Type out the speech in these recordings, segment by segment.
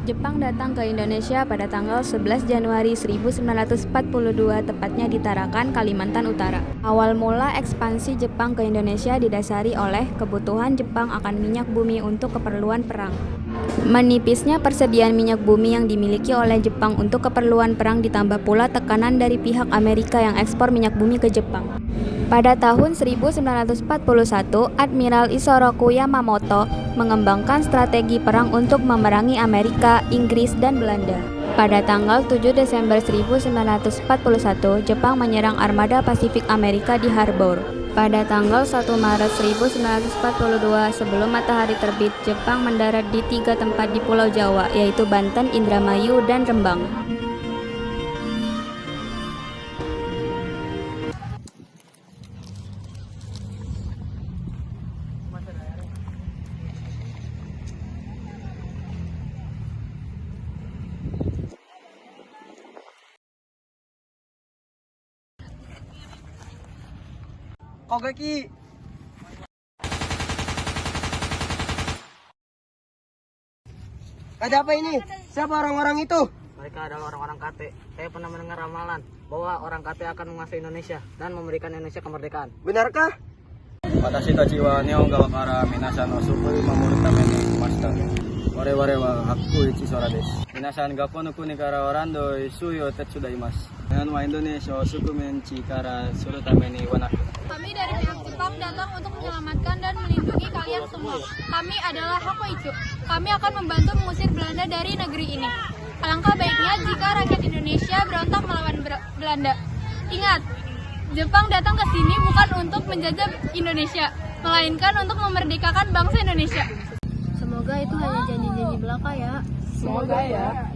Jepang datang ke Indonesia pada tanggal 11 Januari 1942, tepatnya di Tarakan, Kalimantan Utara. Awal mula ekspansi Jepang ke Indonesia didasari oleh kebutuhan Jepang akan minyak bumi untuk keperluan perang. Menipisnya persediaan minyak bumi yang dimiliki oleh Jepang untuk keperluan perang ditambah pula tekanan dari pihak Amerika yang ekspor minyak bumi ke Jepang. Pada tahun 1941, Admiral Isoroku Yamamoto mengembangkan strategi perang untuk memerangi Amerika, Inggris, dan Belanda. Pada tanggal 7 Desember 1941, Jepang menyerang armada Pasifik Amerika di Harbor. Pada tanggal 1 Maret 1942, sebelum matahari terbit, Jepang mendarat di 3 tempat di Pulau Jawa, yaitu Banten, Indramayu, dan Rembang. Kogeki. Ada apa ini? Siapa orang-orang itu? Mereka adalah orang-orang KT. Saya pernah mendengar ramalan bahwa orang KT akan menguasai Indonesia dan memberikan Indonesia kemerdekaan. Benarkah? 私たちは日本側から皆さんの救いを守るために来ました。我々は白空一空です。皆さんがこの国からオランダを救いを手伝います。Dengan Indonesia sukumenci kara suruh tameni wanak. Kami dari pihak Jepang datang untuk menyelamatkan dan melindungi kalian semua. Kami adalah Hakoichu. Kami akan membantu mengusir Belanda dari negeri ini. Alangkah baiknya jika rakyat Indonesia berontak melawan Belanda. Ingat, Jepang datang ke sini bukan untuk menjajah Indonesia, melainkan untuk memerdekakan bangsa Indonesia. Semoga itu hanya janji-janji belaka ya. Semoga ya.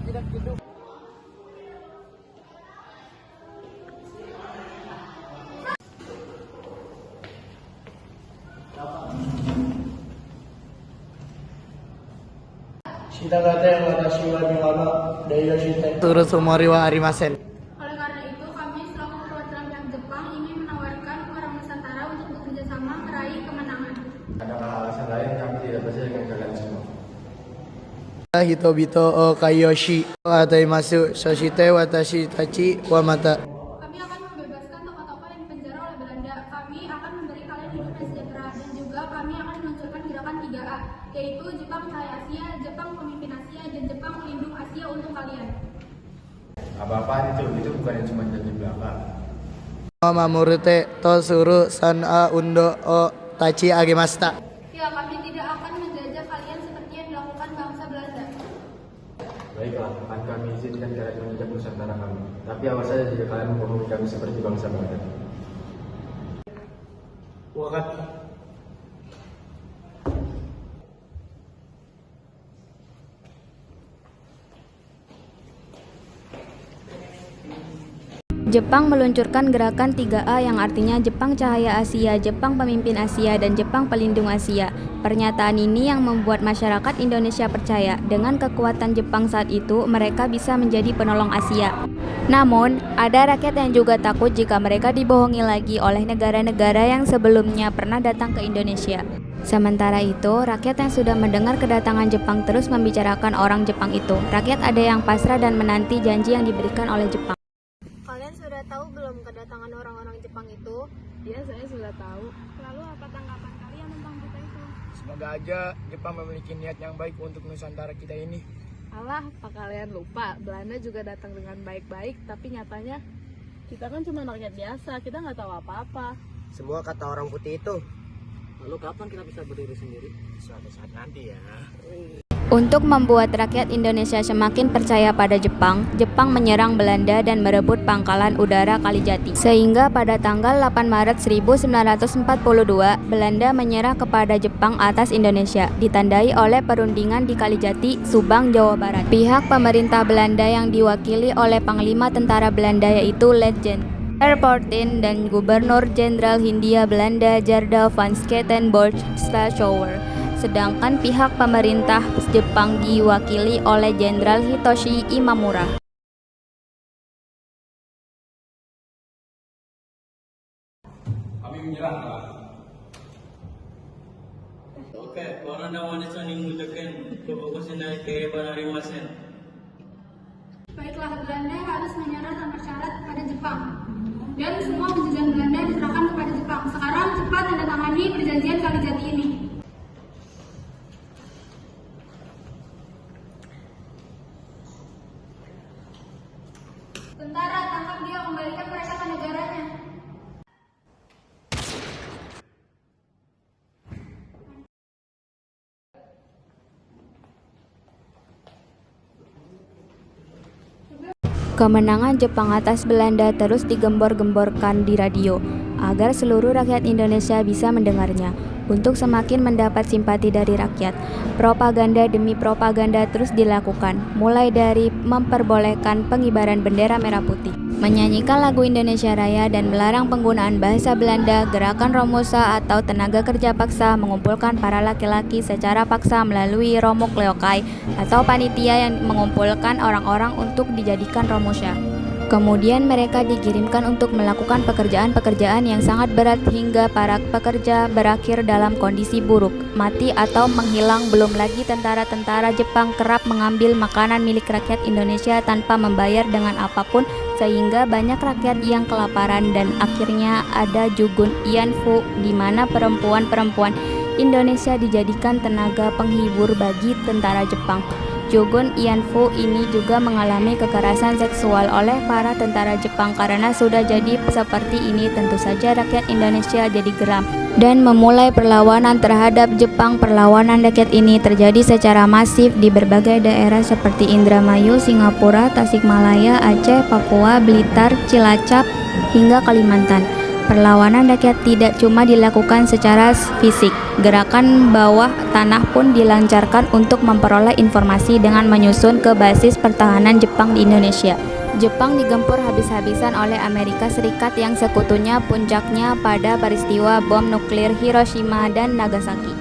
Turut sumori wa arimasen. Oleh karena itu, kami selaku perwakilan pihak Jepang ingin menawarkan orang Nusantara untuk bekerja sama meraih kemenangan. Adakah alasan lain kami tidak bersama dengan kalian semua? Hitobito o kayoshi ataimasu soshite watashi tachi wa mata. Kami akan membebaskan tokoh-tokoh yang dipenjara oleh Belanda. Kami akan memberi kalian hidup yang sejahtera, dan juga kami akan meluncurkan gerakan 3A, yaitu Jepang Cahaya Asia, Jepang Pemimpin Asia, dan Jepang Pelindung Asia untuk kalian. Apa-apaan itu? Itu bukan yang cuma janji belaka. Mamurute to suru san'a undo o tachi agemasta. Ya, kami tidak akan menjajah kalian seperti yang dilakukan bangsa Belanda. Baiklah, akan kami izinkan kalian menginjak Nusantara kami. Tapi awas saja jika kalian membohongi kami seperti bangsa Belanda. Wakat. Jepang meluncurkan gerakan 3A yang artinya Jepang Cahaya Asia, Jepang Pemimpin Asia, dan Jepang Pelindung Asia. Pernyataan ini yang membuat masyarakat Indonesia percaya dengan kekuatan Jepang saat itu mereka bisa menjadi penolong Asia. Namun, ada rakyat yang juga takut jika mereka dibohongi lagi oleh negara-negara yang sebelumnya pernah datang ke Indonesia. Sementara itu, rakyat yang sudah mendengar kedatangan Jepang terus membicarakan orang Jepang itu. Rakyat ada yang pasrah dan menanti janji yang diberikan oleh Jepang. Kalian sudah tahu belum kedatangan orang-orang Jepang itu? Ya, saya sudah tahu. Lalu apa tanggapan kalian tentang berita itu? Semoga aja Jepang memiliki niat yang baik untuk Nusantara kita ini. Alah, apa kalian lupa? Belanda juga datang dengan baik-baik, tapi nyatanya kita kan cuma rakyat biasa, kita nggak tahu apa-apa. Semua kata orang putih itu. Lalu kapan kita bisa berdiri sendiri? Suatu saat nanti ya. Untuk membuat rakyat Indonesia semakin percaya pada Jepang, Jepang menyerang Belanda dan merebut pangkalan udara Kalijati. Sehingga pada tanggal 8 Maret 1942, Belanda menyerah kepada Jepang atas Indonesia, ditandai oleh perundingan di Kalijati, Subang, Jawa Barat. Pihak pemerintah Belanda yang diwakili oleh Panglima Tentara Belanda yaitu Letjen Verpoorten dan Gubernur Jenderal Hindia Belanda Gerda van Sketenborg-Schouwer. Sedangkan pihak pemerintah Jepang diwakili oleh Jenderal Hitoshi Imamura. Kami menyerah. Oke, orang wanita yang menggunakan kebagusan dari kehebatan arimasen. Baiklah, Belanda harus menyerah tanpa syarat kepada Jepang. Dan semua penjajahan Belanda diserahkan kepada Jepang. Sekarang cepat tandatangani perjanjian Kalijati ini. Tentara, tangkap dia, kembalikan mereka ke negaranya. Kemenangan Jepang atas Belanda terus digembor-gemborkan di radio agar seluruh rakyat Indonesia bisa mendengarnya. Untuk semakin mendapat simpati dari rakyat, propaganda demi propaganda terus dilakukan, mulai dari memperbolehkan pengibaran bendera merah putih, menyanyikan lagu Indonesia Raya dan melarang penggunaan bahasa Belanda. Gerakan Romusa atau tenaga kerja paksa mengumpulkan para laki-laki secara paksa melalui Romuk Leokai atau panitia yang mengumpulkan orang-orang untuk dijadikan Romusha. Kemudian mereka dikirimkan untuk melakukan pekerjaan-pekerjaan yang sangat berat hingga para pekerja berakhir dalam kondisi buruk, mati atau menghilang. Belum lagi tentara-tentara Jepang kerap mengambil makanan milik rakyat Indonesia tanpa membayar dengan apapun, sehingga banyak rakyat yang kelaparan dan akhirnya ada Jugun Ianfu, di mana perempuan-perempuan Indonesia dijadikan tenaga penghibur bagi tentara Jepang. Jugun Ianfu ini juga mengalami kekerasan seksual oleh para tentara Jepang. Karena sudah jadi seperti ini, tentu saja rakyat Indonesia jadi geram dan memulai perlawanan terhadap Jepang. Perlawanan rakyat ini terjadi secara masif di berbagai daerah seperti Indramayu, Singapura, Tasikmalaya, Aceh, Papua, Blitar, Cilacap, hingga Kalimantan. Perlawanan rakyat tidak cuma dilakukan secara fisik. Gerakan bawah tanah pun dilancarkan untuk memperoleh informasi dengan menyusun ke basis pertahanan Jepang di Indonesia. Jepang digempur habis-habisan oleh Amerika Serikat yang sekutunya puncaknya pada peristiwa bom nuklir Hiroshima dan Nagasaki.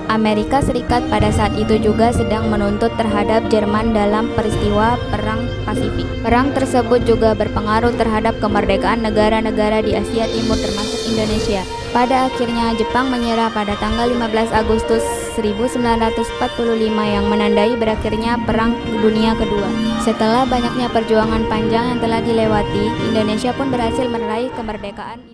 Amerika Serikat pada saat itu juga sedang menuntut terhadap Jerman dalam peristiwa Perang Pasifik. Perang tersebut juga berpengaruh terhadap kemerdekaan negara-negara di Asia Timur termasuk Indonesia. Pada akhirnya Jepang menyerah pada tanggal 15 Agustus 1945 yang menandai berakhirnya Perang Dunia Kedua. Setelah banyaknya perjuangan panjang yang telah dilewati, Indonesia pun berhasil meraih kemerdekaan.